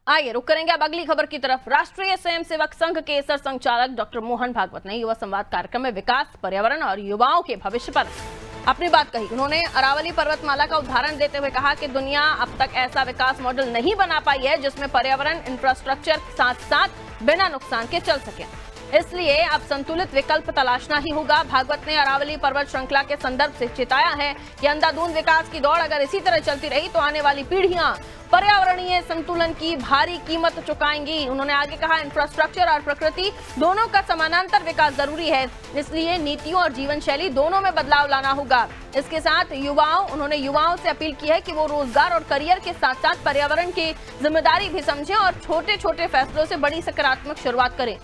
आइए रुक करेंगे अब अगली खबर की तरफ। राष्ट्रीय स्वयंसेवक संघ के सर संचालक डॉक्टर मोहन भागवत ने युवा संवाद कार्यक्रम में विकास, पर्यावरण और युवाओं के भविष्य पर अपनी बात कही। उन्होंने अरावली पर्वतमाला का उदाहरण देते हुए कहा कि दुनिया अब तक ऐसा विकास मॉडल नहीं बना पाई है जिसमें पर्यावरण इंफ्रास्ट्रक्चर के साथ साथ बिना नुकसान के चल सके, इसलिए अब संतुलित विकल्प तलाशना ही होगा। भागवत ने अरावली पर्वत श्रृंखला के संदर्भ से चेताया है कि अंधाधुंध विकास की दौड़ अगर इसी तरह चलती रही तो आने वाली पीढ़ियां पर्यावरणीय संतुलन की भारी कीमत चुकाएंगी। उन्होंने आगे कहा, इंफ्रास्ट्रक्चर और प्रकृति दोनों का समानांतर विकास जरूरी है, इसलिए नीतियों और जीवन शैली दोनों में बदलाव लाना होगा। इसके साथ उन्होंने युवाओं से अपील की है कि वो रोजगार और करियर के साथ साथ पर्यावरण की जिम्मेदारी भी समझें और छोटे छोटे फैसलों से बड़ी सकारात्मक शुरुआत करें।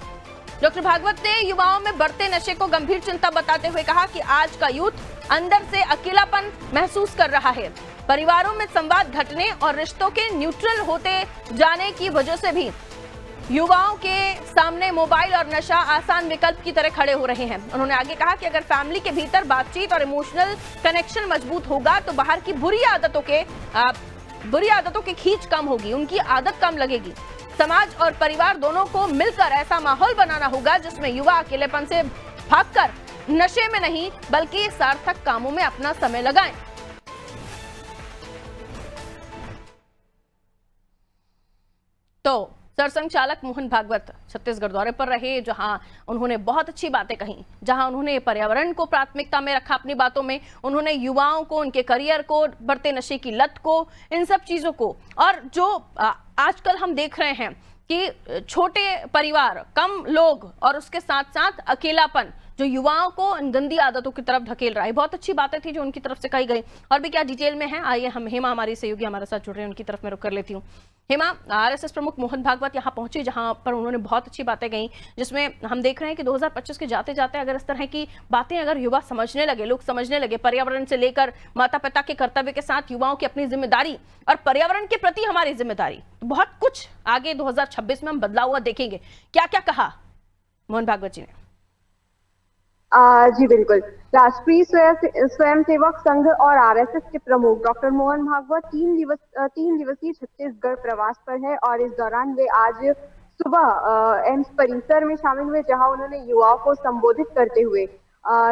डॉक्टर भागवत ने युवाओं में बढ़ते नशे को गंभीर चिंता बताते हुए कहा कि आज का यूथ अंदर से अकेलापन महसूस कर रहा है। परिवारों में संवाद घटने और रिश्तों के न्यूट्रल होते जाने की वजह से भी युवाओं के सामने मोबाइल और नशा आसान विकल्प की तरह खड़े हो रहे हैं। उन्होंने आगे कहा कि अगर फैमिली के भीतर बातचीत और इमोशनल कनेक्शन मजबूत होगा तो बाहर की बुरी आदतों की खींच कम होगी, उनकी आदत कम लगेगी। समाज और परिवार दोनों को मिलकर ऐसा माहौल बनाना होगा जिसमें युवा अकेलेपन से भागकर नशे में नहीं बल्कि सार्थक कामों में अपना समय लगाएं। तो सरसंघ चालक मोहन भागवत छत्तीसगढ़ दौरे पर रहे, जहां उन्होंने बहुत अच्छी बातें कही, जहां उन्होंने पर्यावरण को प्राथमिकता में रखा अपनी बातों में। उन्होंने युवाओं को, उनके करियर को, बढ़ते नशे की लत को, इन सब चीजों को, और जो आजकल हम देख रहे हैं कि छोटे परिवार, कम लोग और उसके साथ साथ अकेलापन जो युवाओं को गंदी आदतों की तरफ धकेल रहा है। बहुत अच्छी बातें थी जो उनकी तरफ से कही गई, और भी क्या डिटेल में है, आइए हम हेमा हमारी सहयोगी हमारे साथ जुड़ रहे हैं, उनकी तरफ मैं रुक कर लेती हूँ। हेमा, आरएसएस प्रमुख मोहन भागवत यहाँ पहुंचे जहां पर उन्होंने बहुत अच्छी बातें कही, जिसमें हम देख रहे हैं कि 2025 के जाते जाते अगर इस तरह की बातें अगर युवा समझने लगे, लोग समझने लगे, पर्यावरण से लेकर माता पिता के कर्तव्य के साथ युवाओं की अपनी जिम्मेदारी और पर्यावरण के प्रति हमारी जिम्मेदारी, बहुत कुछ आगे 2026 में हम बदलाव हुआ देखेंगे। क्या क्या कहा मोहन भागवत जी ने? जी बिल्कुल। राष्ट्रीय स्वयंसेवक संघ और आरएसएस के प्रमुख डॉक्टर मोहन भागवत 3 दिवसीय छत्तीसगढ़ प्रवास पर है, और इस दौरान वे आज सुबह एम्स परिसर में शामिल हुए, जहां उन्होंने युवाओं को संबोधित करते हुए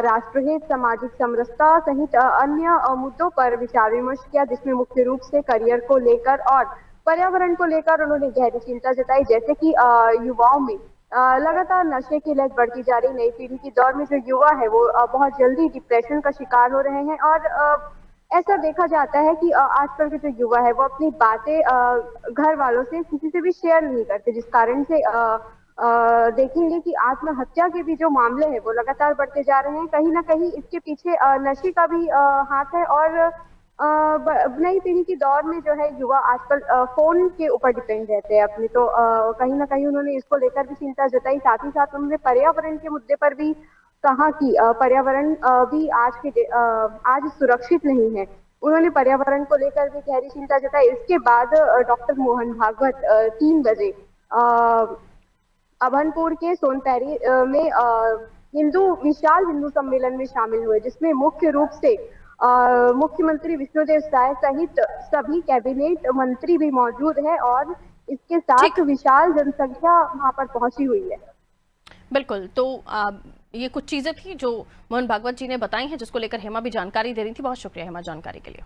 राष्ट्रहित, सामाजिक समरसता सहित अन्य मुद्दों पर विचार विमर्श किया, जिसमें मुख्य रूप से करियर को लेकर और पर्यावरण को लेकर उन्होंने गहरी चिंता जताई। जैसे कि युवाओं में लगातार नशे की लत बढ़ती जा रही, नई पीढ़ी की दौर में जो युवा है वो बहुत जल्दी डिप्रेशन का शिकार हो रहे हैं, और ऐसा देखा जाता है कि आजकल के जो युवा है वो अपनी बातें घर वालों से किसी से भी शेयर नहीं करते, जिस कारण से देखेंगे कि आत्महत्या के भी जो मामले हैं वो लगातार बढ़ते जा रहे हैं। कहीं ना कहीं इसके पीछे नशे का भी हाथ है, और नई पीढ़ी की दौर में जो है युवा आजकल फोन के ऊपर डिपेंड रहते हैं अपनी, तो कहीं ना कहीं उन्होंने इसको लेकर भी चिंता जताई। साथ ही साथ उन्होंने पर्यावरण के मुद्दे पर भी कहा कि पर्यावरण भी आज सुरक्षित नहीं है। उन्होंने पर्यावरण को लेकर भी गहरी चिंता जताई। इसके बाद डॉक्टर मोहन भागवत 3 बजे अभनपुर के सोनपैरी में विशाल हिंदू सम्मेलन में शामिल हुए, जिसमें मुख्य रूप से मुख्यमंत्री विष्णुदेव साय सहित सभी कैबिनेट मंत्री भी मौजूद है, और इसके साथ विशाल जनसंख्या वहां पर पहुंची हुई है। बिल्कुल, तो ये कुछ चीजें थी जो मोहन भागवत जी ने बताई हैं, जिसको लेकर हेमा भी जानकारी दे रही थी। बहुत शुक्रिया हेमा जानकारी के लिए।